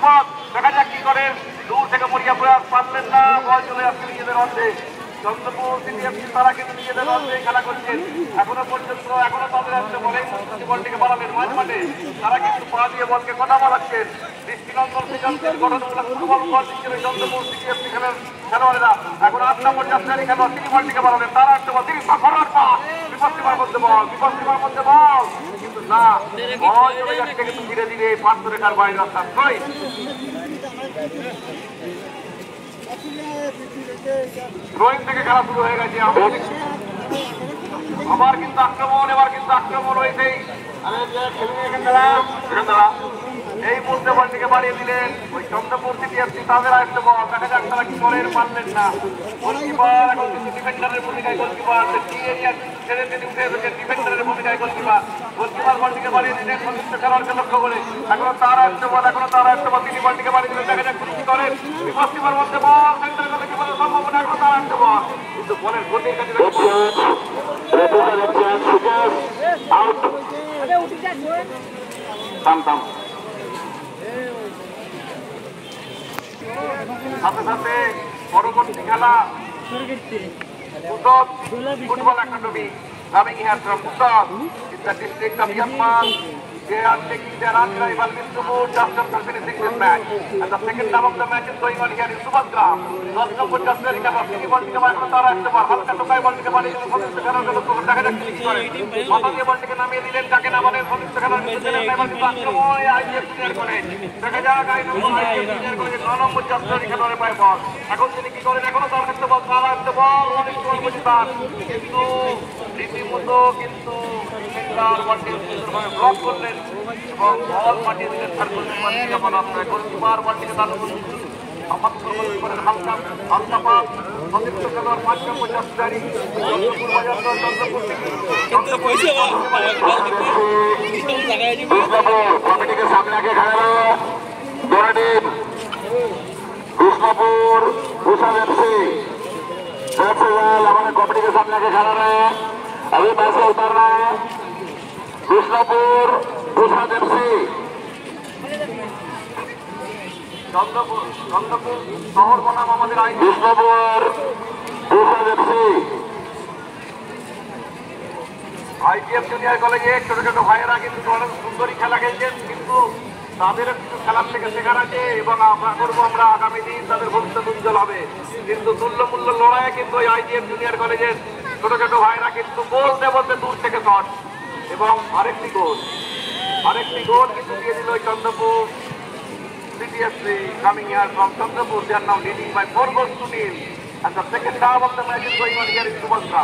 পথ। দেখা যাক কি করেন। দূর থেকে মরিয়া প্রয়াস পারলেন না, বল চলে আসছে নিজেদের অর্ধে। চন্দ্রপুর সিটিএফসি তারা কিন্তু নিজেদের অর্ধে খেলা করছেন এখনো পর্যন্ত। এখনো তাদের আসছে বলে বলটিকে বাড়াবেন মাঝ মাঠে। তারা কিন্তু পা দিয়ে বলকে কথা বলাচ্ছেন। দৃষ্টিনন্দন সিদ্ধান্তের গঠনমূলক ফুটবল বল দিচ্ছিল চন্দ্রপুর সিটিএফসি খেলোয়াড়েরা। এখন 8 নম্বর যাত্রারি খেলোয়াড় তিনি বলটিকে বাড়াবেন। তারা আসছে বল, তিনি ফরওয়ার্ড পাস, বিপক্ষের মধ্যে বল, বিপক্ষের মধ্যে বল, কিন্তু না, বল চলে যাচ্ছে কিন্তু ধীরে ধীরে পার্শ্ব রেখার বাইরে। অর্থাৎ থ্রোইং থেকে খেলা শুরু হয়ে গেছে। আবার কিন্তু আক্রমণ, এবার কিন্তু আক্রমণ হয়েছেই। এই মুহূর্তে বলটিকে বাড়িয়ে দিলেন ওই চন্দ্রপুর সিটিএফসি। তাদের আসতে বল, দেখা যাক তারা কি করেন, পারলেন না। গোলকিপার এখন কিন্তু ডিফেন্ডারের ভূমিকায়, গোলকিপার ছেড়ে তিনি উঠে এসেছেন ডিফেন্ডারের ভূমিকায়। গোলকিপার বলটিকে বাড়িয়ে দিলেন সন্তুষ্ট খেলোয়াড়কে লক্ষ্য করে। এখনো তার আসতে বল, তিনি বলটিকে বাড়িয়ে দিলেন। দেখা যাক কি করেন। বিপক্ষের মধ্যে বল, সেন্টারের মধ্যে কি বলে সম্ভাবনা, এখনো তার আসতে বল, কিন্তু বলের গতির কাছে সাথে সাথে পরবর্তী খেলা football academy coming here from Bhutan in the district of Yakmal. They are taking their rival Vishnupuur just after finishing this match. And the second half of the match is going on here in Subhadra. Vishnupuur just very clever. তিনি বলটিকে মারতে তারা আসতে পারে। হালকা টোকায় বলটিকে বাড়িয়ে দিলেন সতীর্থ খেলোয়াড়কে লক্ষ্য করে। দেখা যাক কি করে। মাথা দিয়ে বলটিকে নামিয়ে দিলেন, তাকে নামালেন সতীর্থ খেলোয়াড় কিন্তু এবার কিন্তু আক্রমণ আইজিএফ জুনিয়র করে। দেখা যাক আইজিএফ জুনিয়র করে 9 নম্বর যাত্রারি খেলোয়াড়ের পায়ে বল। এখন তিনি কি করেন, এখনো তার কাছে বল, তারা আসতে বল, অনেক সময় পরিবার কিন্তু রীতিমতো কিন্তু ব্লক করলেন এবং বল পাঠিয়ে দিলেন। তার গোলকিপার বলটিকে তার কমিটিকে সামনে আগে খেলানো কৃষ্ণপুর उषा हमारे कॉमेडी के सामने आके खड़ा रहे। अभी मैच से उतर रहा है कृष्णपुर उषा चंद्रपुर शहर बनाम कृष्णपुर उषा आईटीएफ जूनियर कलेजे छोट छोट भाईरा কিন্তু সুন্দরী খেলা খেলছেন, কিন্তু তাদেরও কিছু খেলার থেকে শেখার আছে এবং আশা করবো আমরা আগামী দিন তাদের ভবিষ্যৎ উজ্জ্বল হবে। কিন্তু তুল্যমূল্য লড়াইয়ে কিন্তু ওই আইটিএফ জুনিয়র কলেজের ছোট ছোট ভাইরা কিন্তু বলতে বলতে দূর থেকে শট এবং আরেকটি গোল কিন্তু দিয়ে দিল ওই Chandrapur CTFC coming here from Chandrapur. They are now leading by 4 goals to nil and the second half of the match is going on here in Subhadra.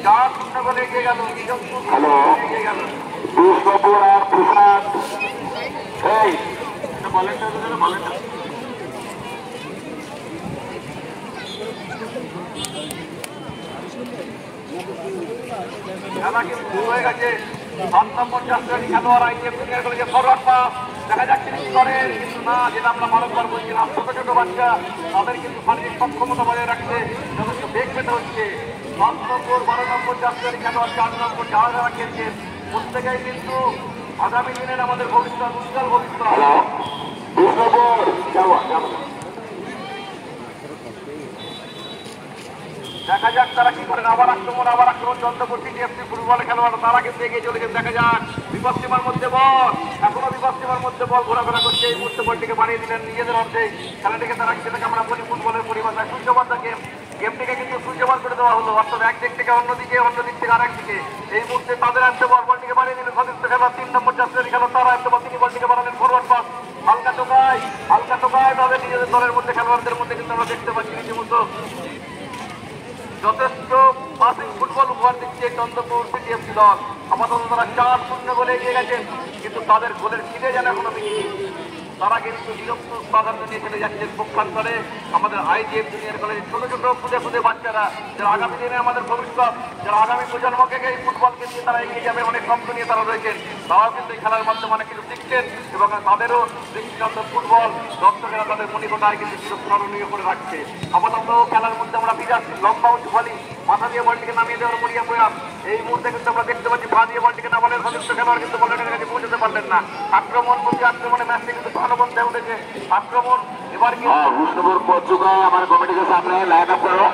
4-0 গোলে এগিয়ে গেল এগিয়ে গেল কৃষ্ণপুর আর প্রসাদ। এই বলেনটা খেলা কিন্তু হয়ে গেছে। 7 নম্বর যাত্রারি খেলোয়াড় আইটিএফ জুনিয়র কলেজে ফরওয়ার্ড পাস। দেখা যাক তিনি কি করেন, কিন্তু না, যেটা আমরা বারবার বলছিলাম ছোট ছোট বাচ্চা তাদের কিন্তু শারীরিক সক্ষমতা বজায় রাখতে যথেষ্ট বেগ পেতে হচ্ছে। 7 নম্বর 12 নম্বর যাত্রারি খেলোয়াড় 4 নম্বর যারা খেলছেন প্রত্যেকেই কিন্তু আগামী দিনের আমাদের ভবিষ্যৎ উজ্জ্বল ভবিষ্যৎ। দেখা যাক তারা কি করেন। আবার আক্রমণ চন্দ্রপুর সিটিএফসি ফুটবল খেলোয়াড় তারা কিন্তু এগিয়ে চলেছেন। দেখা যাক বিপক্ষের মধ্যে বল, এখনো বিপক্ষের মধ্যে বল ঘোরাফেরা করছে। এই মুহূর্তে বলটিকে বাড়িয়ে দিলেন নিজেদের অর্ধে। খেলাটিকে তারা যেটাকে আমরা বলি ফুটবলের পরিভাষায় সূর্যবাদ গেমটিকে কিন্তু সূর্যবাদ করে দেওয়া হলো, অর্থাৎ একদিক থেকে অন্য দিক থেকে আরেক দিকে। এই মুহূর্তে তাদের আসতে বলটিকে বাড়িয়ে দিলেন সতীর্থ খেলোয়াড় 3 নম্বর যাত্রারি খেলোয়াড় তারা আসতে তিনি বলটিকে বাড়ালেন ফরওয়ার্ড পাস। হালকা টোকায় তাদের নিজেদের দলের মধ্যে খেলোয়াড়দের মধ্যে কিন্তু আমরা দেখতে পাচ্ছি রীতিমতো যথেষ্ট পাসিং ফুটবল উপহার দিচ্ছে চন্দ্রপুর সিটিএফসি দল। আপাতত তারা 4-0 গোলে এগিয়ে গেছেন, কিন্তু তাদের গোলের খিদে যেন এখনো মিটেনি। তারা কিন্তু বিরক্ত প্রাধান্য নিয়ে চলে যাচ্ছেন পক্ষান্তরে আমাদের আইজিএফ জুনিয়র কলেজের ছোট ছোট খুদে বাচ্চারা, যারা আগামী দিনে আমাদের ভবিষ্যৎ, যারা আগামী প্রজন্মকে এই ফুটবলকে নিয়ে তারা এগিয়ে যাবে, অনেক স্বপ্ন নিয়ে তারা রয়েছেন। তারাও কিন্তু এই খেলার মাধ্যমে অনেক কিছু শিখছেন এবং তাদেরও দৃষ্টিনন্দন ফুটবল দর্শকেরা তাদের মনিকতায় কিন্তু চিরস্মরণীয় করে রাখছে। আপাতত খেলার মধ্যে আমরা বিরাট লম্বা উঁচু ফলি মাথা দিয়ে বলটিকে নামিয়ে দেওয়ার মরিয়া প্রয়াস। এই মুহূর্তে কিন্তু আমরা দেখতে পাচ্ছি পা দিয়ে বলটিকে নামালেন সদস্য খেলোয়াড়, কিন্তু বলটাকে কাছে পৌঁছতে পারলেন না। আক্রমণে ম্যাচটি কিন্তু উঠেছে আক্রমণ এবার কিন্তু বিষ্ণুপুর পঞ্চুকায় আমার কমিটিকে সামনে লাইন আপ করো।